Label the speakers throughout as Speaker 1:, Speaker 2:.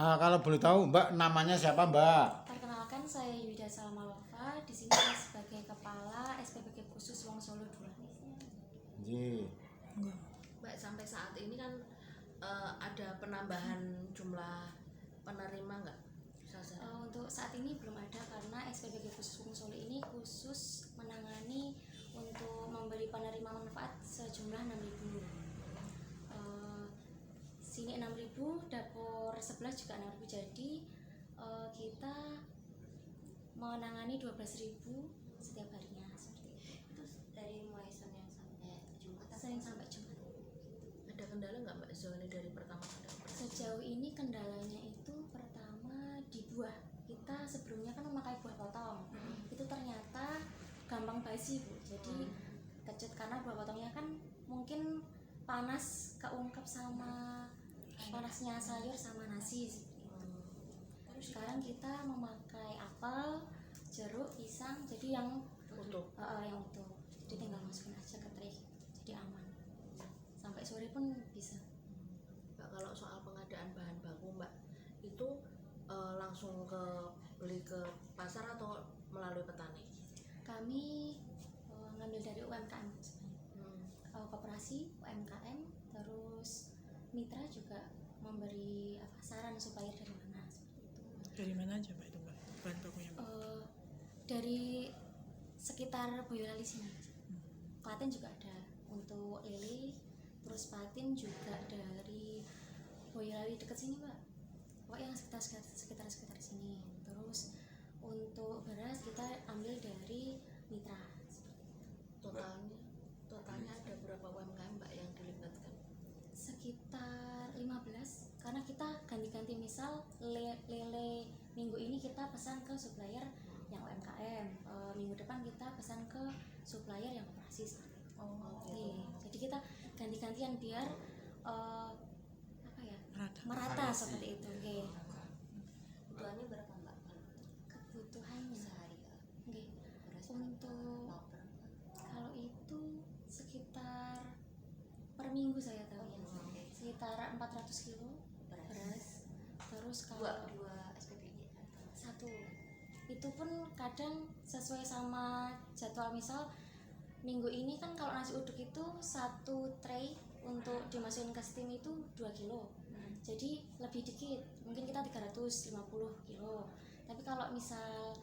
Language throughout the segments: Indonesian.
Speaker 1: Kalau boleh tahu Mbak namanya siapa Mbak?
Speaker 2: Perkenalkan, saya Yuda Salmalova. Di sini saya sebagai kepala SPPG khusus Wong Solo 2.
Speaker 1: Ji.
Speaker 3: Mbak, sampai saat ini kan ada penambahan jumlah penerima nggak?
Speaker 2: Untuk saat ini belum ada karena SPPG khusus Wong Solo ini khusus menangani untuk memberi penerima manfaat sejumlah 6.000. Sini 6.000, dapur sebelah juga 6.000, jadi kita menangani 12.000 setiap harinya seperti itu.
Speaker 4: Dari mulai Senin sampai Jumat.
Speaker 2: Senin sampai Jumat.
Speaker 3: Ada kendala nggak Mbak Zoni dari pertama ke depan?
Speaker 2: Sejauh ini kendalanya itu pertama di buah. Kita sebelumnya kan memakai buah potong. Itu ternyata gampang basi, Bu. Jadi kecut karena buah potongnya kan mungkin panas keungkep sama panasnya sayur sama nasi. Sekarang kita memakai apel, jeruk, pisang, jadi yang
Speaker 3: Utuh.
Speaker 2: yang utuh. Jadi tinggal masukin aja ke tray, jadi aman. Sampai sore pun bisa.
Speaker 3: Mbak, kalau soal pengadaan bahan baku Mbak, itu langsung beli ke pasar atau melalui petani?
Speaker 2: Kami ngambil dari UMKM sebenarnya. Koperasi, UMKM, terus mitra juga memberi saran supplier dari mana seperti itu.
Speaker 5: Dari mana aja Mbak itu Mbak bahan bakunya Mbak?
Speaker 2: Dari sekitar Boyolali sini. Klaten juga ada untuk lele, terus patin juga dari Boyolali dekat sini Mbak. Pokoknya yang sekitar sini. Terus untuk beras kita ambil dari mitra.
Speaker 3: Totalnya ada berapa UMKM Mbak yang dilibatkan?
Speaker 2: Sekitar 15, karena kita ganti-ganti, misal lele minggu ini kita pesan ke supplier yang UMKM, minggu depan kita pesan ke supplier yang operasi seperti itu. Jadi kita ganti-gantian biar merata seperti itu.
Speaker 4: Kebutuhannya berapa Mbak?
Speaker 2: Kebutuhannya
Speaker 4: Sehari ya.
Speaker 2: Untuk kalau itu sekitar per minggu saya tahu ya, sekitar 400 kilo beras. Terus kalau
Speaker 4: dua SPPG
Speaker 2: satu itu pun kadang sesuai sama jadwal. Misal minggu ini kan kalau nasi uduk itu satu tray untuk dimasukin ke steam itu 2 kilo, jadi lebih dikit, mungkin kita 350 kilo. Tapi kalau misal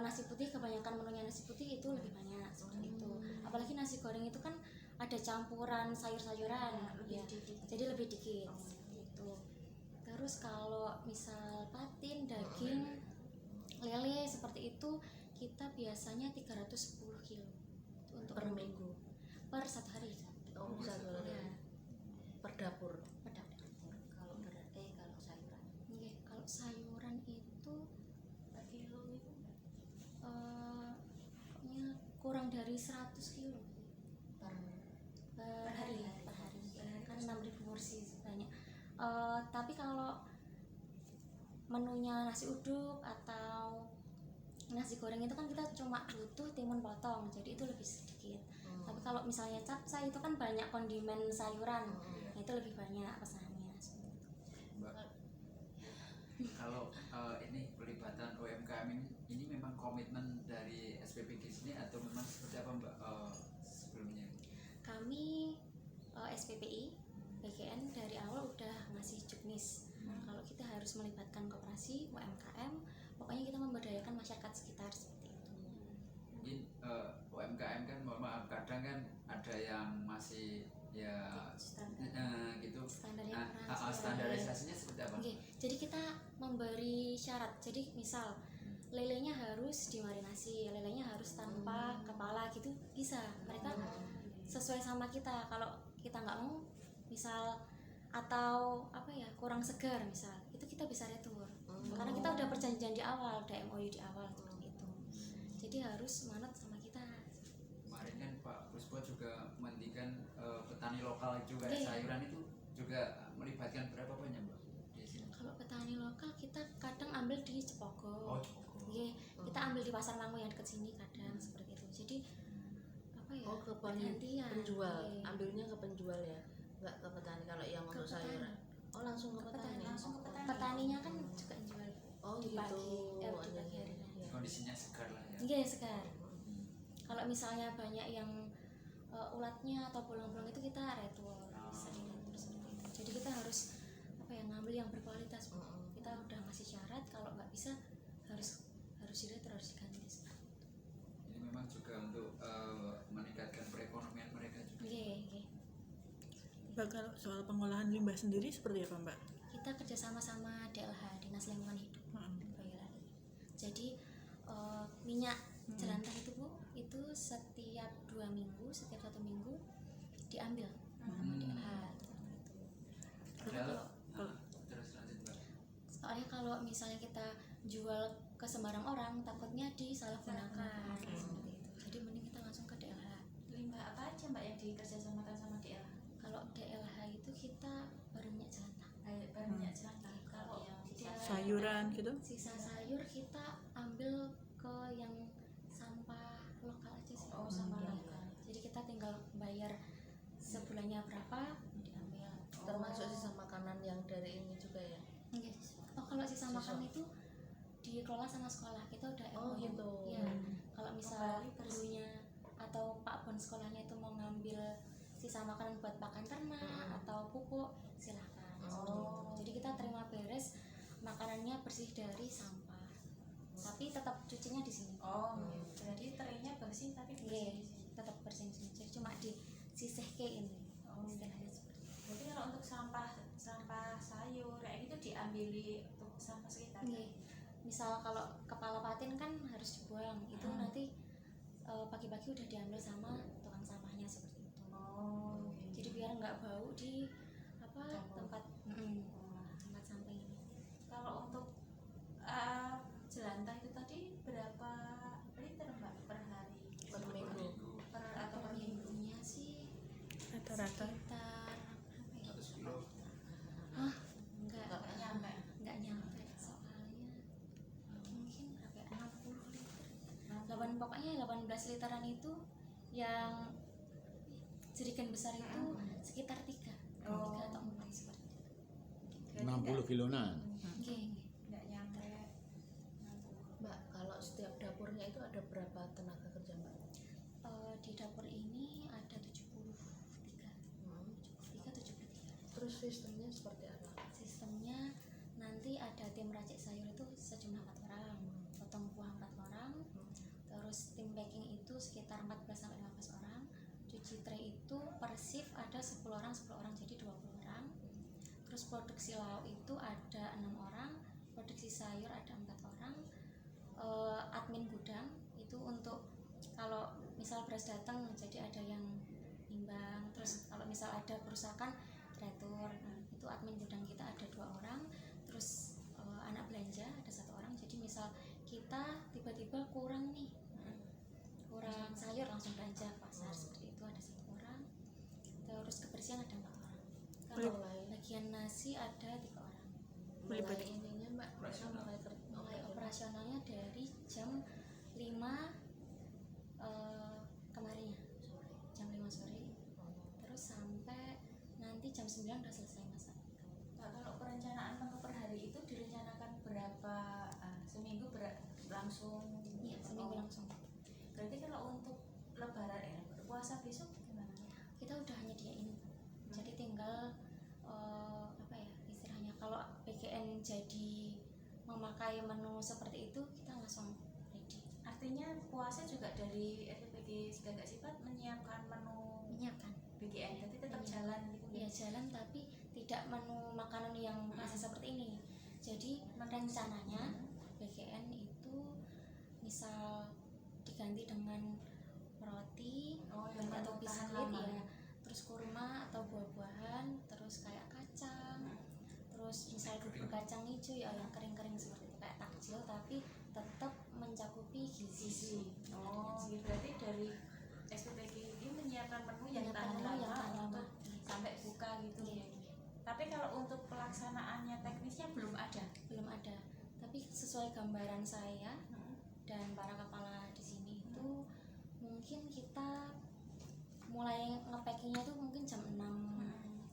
Speaker 2: nasi putih, kebanyakan menunya nasi putih itu lebih banyak seperti itu. Apalagi nasi goreng itu kan ada campuran sayur-sayuran ya, jadi lebih dikit seperti itu. Terus kalau misal patin, daging, lele seperti itu kita biasanya 310 kilo untuk
Speaker 3: Per minggu?
Speaker 2: per satu hari.
Speaker 3: Satu hari.
Speaker 2: Ya.
Speaker 3: Per dapur?
Speaker 2: Per dapur.
Speaker 4: kalau sayuran
Speaker 2: Kalau sayuran itu
Speaker 4: per kilo itu
Speaker 2: pokoknya kurang dari 100 kilo per hari kan 6.000 porsi banyak. Tapi kalau menunya nasi uduk atau nasi goreng itu kan kita cuma butuh timun potong, jadi itu lebih sedikit. Tapi kalau misalnya capcay itu kan banyak kondimen sayuran, itu lebih banyak pesannya.
Speaker 6: Mbak, kalau ini pelibatan UMKM ini memang komitmen dari SPPG sini atau memang seperti apa Mbak sebelumnya?
Speaker 2: Kami SPPI BGN dari awal udah ngasih juknis kalau kita harus melibatkan koperasi, UMKM, pokoknya kita memberdayakan masyarakat sekitar seperti itu.
Speaker 6: Mungkin UMKM kan mohon maaf kadang kan ada yang masih ya gitu.
Speaker 2: Standarnya
Speaker 6: Standarisasinya seperti apa?
Speaker 2: Jadi kita memberi syarat. Jadi misal lelenya harus dimarinasi, lelenya harus tanpa kepala gitu, bisa. Mereka sesuai sama kita. Kalau kita nggak mau, misal atau kurang segar misal, itu kita bisa retur. Karena kita udah perjanjian di awal, udah MOU di awal seperti itu. Jadi harus manut sama kita.
Speaker 6: Kemarin kan Pak Puspo juga menghentikan petani lokal juga
Speaker 2: Iya.
Speaker 6: sayuran itu juga melibatkan berapa banyak Mbak di sini?
Speaker 2: Kalau petani lokal kita kadang ambil di Cepogo. Kita ambil di Pasar Langu yang dekat sini kadang seperti itu. Jadi
Speaker 3: Ke
Speaker 2: pergantian.
Speaker 3: penjual, ambilnya ke penjual ya, nggak ke petani kalau yang
Speaker 2: Ke
Speaker 3: untuk sayuran.
Speaker 2: petani.
Speaker 3: Langsung ke petani.
Speaker 2: Petaninya pagi,
Speaker 3: gitu.
Speaker 2: di pagi hari.
Speaker 3: Iya.
Speaker 6: Kondisinya segar lah ya.
Speaker 2: Iya segar.
Speaker 6: Hmm.
Speaker 2: Kalau misalnya banyak yang ulatnya atau bolong-bolong itu kita retur, sering retur seperti itu. Jadi kita harus ngambil yang berkualitas. Bu. Kita udah ngasih syarat, kalau nggak bisa harus diretur, harus diganti.
Speaker 6: Ini memang juga untuk meningkatkan perekonomian mereka juga.
Speaker 2: Iya.
Speaker 5: Mbak, kalau soal pengolahan limbah sendiri seperti apa Mbak?
Speaker 2: Kita kerjasama sama DLH, Dinas Lingkungan Hidup Boyolali. Jadi minyak jelantah itu Bu, itu setiap 2 minggu, setiap 1 minggu diambil sama DLH.
Speaker 6: Padahal terus lanjut Mbak.
Speaker 2: Soalnya kalau misalnya kita jual ke sembarang orang, takutnya disalahgunakan. Seperti itu. Jadi mending kita langsung ke DLH.
Speaker 4: Limbah apa aja mbak yang dikerjasamakan sama DLH?
Speaker 2: Kalau DLH itu kita baru minyak jelantah.
Speaker 4: Baru minyak jelantah. Kalau yang
Speaker 5: Sayuran gitu?
Speaker 2: Sisa sayur kita ambil ke yang sampah lokal aja sih.
Speaker 4: Oh, sampah
Speaker 2: Iya.
Speaker 4: lokal.
Speaker 2: Jadi kita tinggal bayar sebulannya berapa, diambil.
Speaker 3: Termasuk sisa makanan yang dari ini juga ya.
Speaker 2: Yes. Oh, kalau sisa makan itu dikelola sama sekolah. Kita udah
Speaker 3: Oh,
Speaker 2: MOU.
Speaker 3: gitu.
Speaker 2: Iya. Kalau misal
Speaker 4: Berarti
Speaker 2: gurunya atau Pak Bon sekolahnya itu mau ngambil sisa makanan buat pakan ternak atau pupuk, silahkan.
Speaker 3: Oh.
Speaker 2: Jadi kita terima beres, makanannya bersih dari sampah. Tapi tetap cucinya di sini.
Speaker 4: Oh, berarti terenya bersih tapi
Speaker 2: Iya,
Speaker 4: bersih di sini.
Speaker 2: tetap bersih di sini. Jadi cuma disisihke ini.
Speaker 4: Oh,
Speaker 2: Istilahnya seperti itu.
Speaker 4: Berarti kalau untuk sampah sayur kayak gitu diambili untuk sampah sekitar.
Speaker 2: Iya. Misal kalau kepala patin kan harus dibuang, itu nanti pagi-pagi udah diambil sama tukang sampahnya seperti itu.
Speaker 4: Oh,
Speaker 2: Jadi biar nggak bau di
Speaker 4: Campur.
Speaker 2: tempat tempat sampah ini.
Speaker 4: kalau untuk jelantah itu tadi berapa liter mbak per hari?
Speaker 3: Per minggu.
Speaker 4: Atau per minggu?
Speaker 2: Minggunya sih
Speaker 5: Rata-rata
Speaker 2: sekitar
Speaker 6: 100 kilo.
Speaker 2: enggak
Speaker 4: Nggak nyampe.
Speaker 2: nyampe soalnya mungkin berapa ya, 60 liter. Pokoknya 18 literan itu yang jerigen besar itu sekitar 3
Speaker 4: Oh.
Speaker 2: atau 4 seperti itu.
Speaker 1: 60 kilonan.
Speaker 2: Oke.
Speaker 4: Nggak nyampe 60.
Speaker 3: Mbak, kalau setiap dapurnya itu ada berapa tenaga kerja Mbak?
Speaker 2: Di dapur ini ada 73. 73.
Speaker 3: Terus sistemnya seperti apa?
Speaker 2: Sistemnya nanti ada tim racik sayur itu sejumlah 4 orang, potong buah 4 orang, terus tim packing itu sekitar 14-15 orang, cuci tray itu per shift ada 10 orang jadi 20 orang, terus produksi lauk itu ada 6 orang, produksi sayur ada 4 orang, admin gudang itu untuk kalau misal beras datang jadi ada yang nimbang, terus kalau misal ada kerusakan retur. Itu admin gudang kita ada 2 orang, terus anak belanja ada 1 orang. Jadi misal kita tiba-tiba kurang nih, kurang sayur langsung belanja ke pasar seperti itu ada 1 orang, terus kebersihan ada 4 orang, kalau bagian nasi ada 3 orang.
Speaker 3: Mulai ininya Mbak,
Speaker 6: Operasional.
Speaker 2: Mulai operasionalnya dari jam 5 kemarinnya, jam 5 sore, terus sampai nanti jam 9 udah selesai masak.
Speaker 4: Nah, kalau perencanaan menu per hari itu direncanakan berapa seminggu langsung?
Speaker 2: Iya, seminggu langsung.
Speaker 4: Berarti kalau untuk lebaran puasa besok gimana?
Speaker 2: Kita udah nyediain, jadi tinggal istilahnya kalau PGN jadi memakai menu seperti itu kita langsung ready.
Speaker 4: Artinya puasa juga dari RPPG Segagak Sifat menyiapkan menu
Speaker 2: Menyiapkan.
Speaker 4: BGN, jadi tetap
Speaker 2: Iya.
Speaker 4: jalan gitu
Speaker 2: Ya jalan tapi tidak menu makanan yang masih seperti ini. Jadi rencananya BGN itu misal diganti dengan roti
Speaker 4: yang
Speaker 2: atau
Speaker 4: tahan
Speaker 2: biskuit
Speaker 4: lama.
Speaker 2: ya, terus kurma atau buah-buahan, terus kayak kacang, terus misal bubur kacang hijau ya yang kering-kering seperti itu kayak takjil tapi tetap mencakupi gizi.
Speaker 4: Oh, gitu. Berarti dari SPPG ini menyiapkan menu yang
Speaker 2: Menyiapkan
Speaker 4: tahan
Speaker 2: menu yang
Speaker 4: lama
Speaker 2: tahan lama.
Speaker 4: untuk sampai buka gitu.
Speaker 2: Iya.
Speaker 4: Tapi kalau untuk pelaksanaannya teknisnya belum ada.
Speaker 2: Belum ada, tapi sesuai gambaran saya dan para kepala di sini itu mungkin kita mulai ngepackingnya tuh mungkin jam 6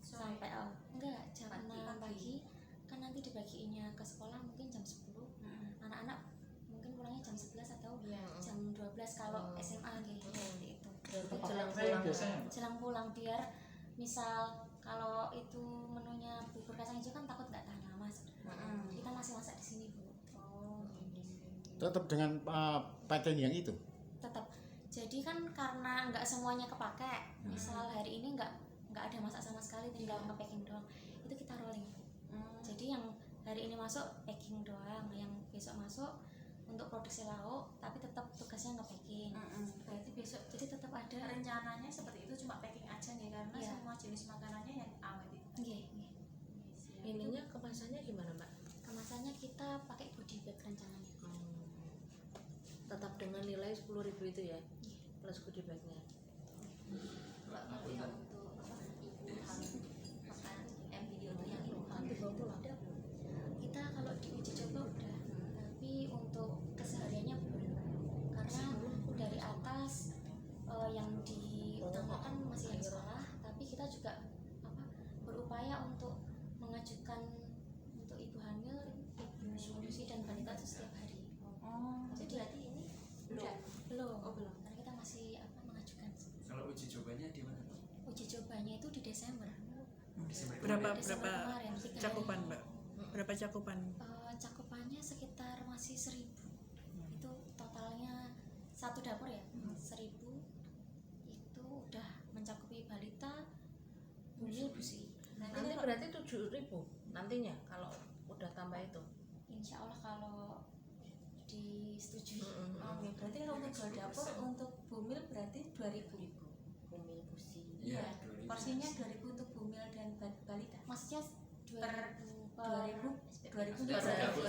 Speaker 2: sampai jam
Speaker 4: Pagi.
Speaker 2: 6 pagi kan nanti dibagiinnya ke sekolah mungkin jam 10 tahu
Speaker 4: Iya.
Speaker 2: jam 12 kalau SMA gitu seperti itu.
Speaker 3: Berarti
Speaker 7: Tetap
Speaker 3: jelang
Speaker 7: pakai
Speaker 3: pulang.
Speaker 7: biasanya, Mbak?
Speaker 2: Jelang pulang biar misal kalau itu menunya bubur kacang hijau kan takut nggak tahan lama. Kita masih masak di sini Bu.
Speaker 4: Oh,
Speaker 1: Tetap dengan packing yang itu.
Speaker 2: Tetap. Jadi kan karena nggak semuanya kepake. Misal hari ini nggak ada masak sama sekali, tinggal nge-packing doang. Itu kita rolling. Jadi yang hari ini masuk packing doang, yang besok masuk untuk produksi lauk, tapi tetap tugasnya nge-packing.
Speaker 4: berarti besok
Speaker 2: Jadi tetap ada.
Speaker 4: rencananya seperti itu, cuma packing aja nih karena
Speaker 2: Iya.
Speaker 4: semua jenis makanannya yang awet itu.
Speaker 2: Nggih, nggih.
Speaker 3: Ininya kemasannya gimana Mbak?
Speaker 2: Kemasannya kita pakai body bag rencananya.
Speaker 3: Tetap dengan nilai 10.000 itu ya, plus goodie bagnya.
Speaker 4: Mbak, kalau yang untuk ibu hamil makan video itu yang ibu
Speaker 3: Kan
Speaker 4: hamil
Speaker 3: dibawa pulang.
Speaker 2: Kita kalau di uji coba udah, tapi untuk kesehariannya belum. Karena dari atas yang diutamakan masih yang sekolah, tapi kita juga berupaya untuk mengajukan untuk ibu hamil, ibu menyusui dan balita itu setiap hari.
Speaker 4: jadi berarti ini
Speaker 2: Belum.
Speaker 4: Oh, belum.
Speaker 2: Karena kita masih mengajukan.
Speaker 6: Kalau uji cobanya di mana?
Speaker 2: Uji cobanya itu di Desember.
Speaker 6: Desember
Speaker 5: Berapa
Speaker 6: kemarin.
Speaker 2: Desember
Speaker 5: berapa
Speaker 2: kemarin, 3 hari.
Speaker 5: cakupan Mbak? Berapa cakupan?
Speaker 2: Cakupannya sekitar masih 1.000. Itu totalnya satu dapur ya, 1.000. Itu udah mencakupi balita, bumil, busui.
Speaker 3: Nanti berarti 7.000 nantinya kalau udah tambah itu.
Speaker 2: Insya Allah kalau disetujui.
Speaker 4: Oke, berarti kalau untuk dua dapur untuk bumil berarti 2.000.
Speaker 3: Bumil busi.
Speaker 6: Iya,
Speaker 4: Iya.
Speaker 6: 2000.
Speaker 4: Porsinya 2.000 untuk bumil dan balita.
Speaker 2: Maksudnya 2.000
Speaker 4: 2.000
Speaker 2: 2.000
Speaker 6: Maksudnya
Speaker 3: Per
Speaker 6: dapur
Speaker 3: dapur.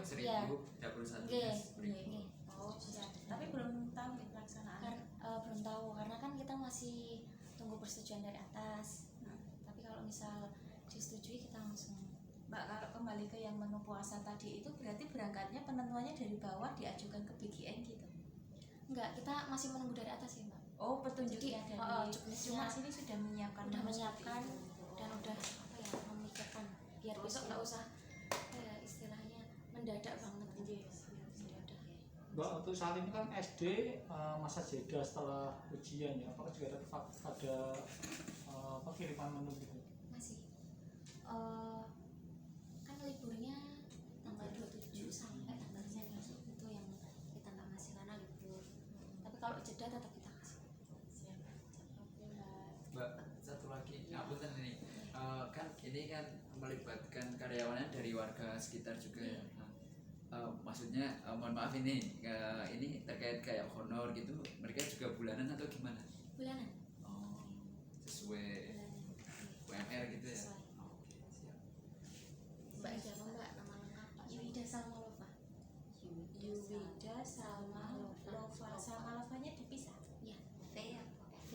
Speaker 6: 10.000,
Speaker 2: Iya.
Speaker 6: dapur satunya
Speaker 2: Nggih,
Speaker 6: 10.000.
Speaker 2: nggih.
Speaker 4: Oh, siap. Tapi belum tahu nih pelaksanaan.
Speaker 2: Belum tahu karena kan kita masih tunggu persetujuan dari atas. Tapi kalau misal disetujui kita langsung.
Speaker 4: Mbak, kalau kembali ke yang menu puasa tadi itu berarti berangkatnya penentuannya dari bawah diajukan ke BGN gitu.
Speaker 2: Enggak, kita masih menunggu dari atas ya Mbak.
Speaker 4: Oh, petunjuknya
Speaker 2: Jadi,
Speaker 4: dari
Speaker 2: juknisnya
Speaker 4: cuma sini sudah menyiapkan
Speaker 2: Udah
Speaker 4: menu
Speaker 2: menyiapkan
Speaker 4: seperti itu.
Speaker 2: dan udah memikirkan biar besok nggak usah istilahnya mendadak banget. Ya udah.
Speaker 7: Mbak, untuk saat ini kan SD masa jeda setelah ujian ya, apakah juga ada kiriman menu gitu?
Speaker 2: Masih. Kan liburnya tanggal 27 sampai tanggal 9 itu yang kita nggak ngasih karena libur. Tapi kalau jeda tetap kita kasih.
Speaker 6: Mbak, satu lagi, aku ini kan ini kan melibatkan karyawannya dari warga sekitar juga ya. Maksudnya mohon maaf ini terkait kayak honor gitu, mereka juga bulanan atau gimana?
Speaker 2: Bulanan.
Speaker 6: Oh, sesuai
Speaker 2: Bulanan.
Speaker 6: UMR gitu ya.
Speaker 2: Sesuai.
Speaker 6: Oke, siap.
Speaker 3: Mbak siapa Mbak? Nama lengkap Pak?
Speaker 2: Yuida Salma Lova.
Speaker 4: Yuwida sama Lova. Sama Lovanya dipisah.
Speaker 2: Ya, V ya, V.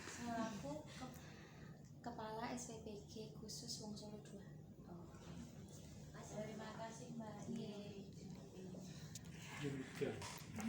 Speaker 2: Selaku Kepala SPPG khusus Wong Solo 2.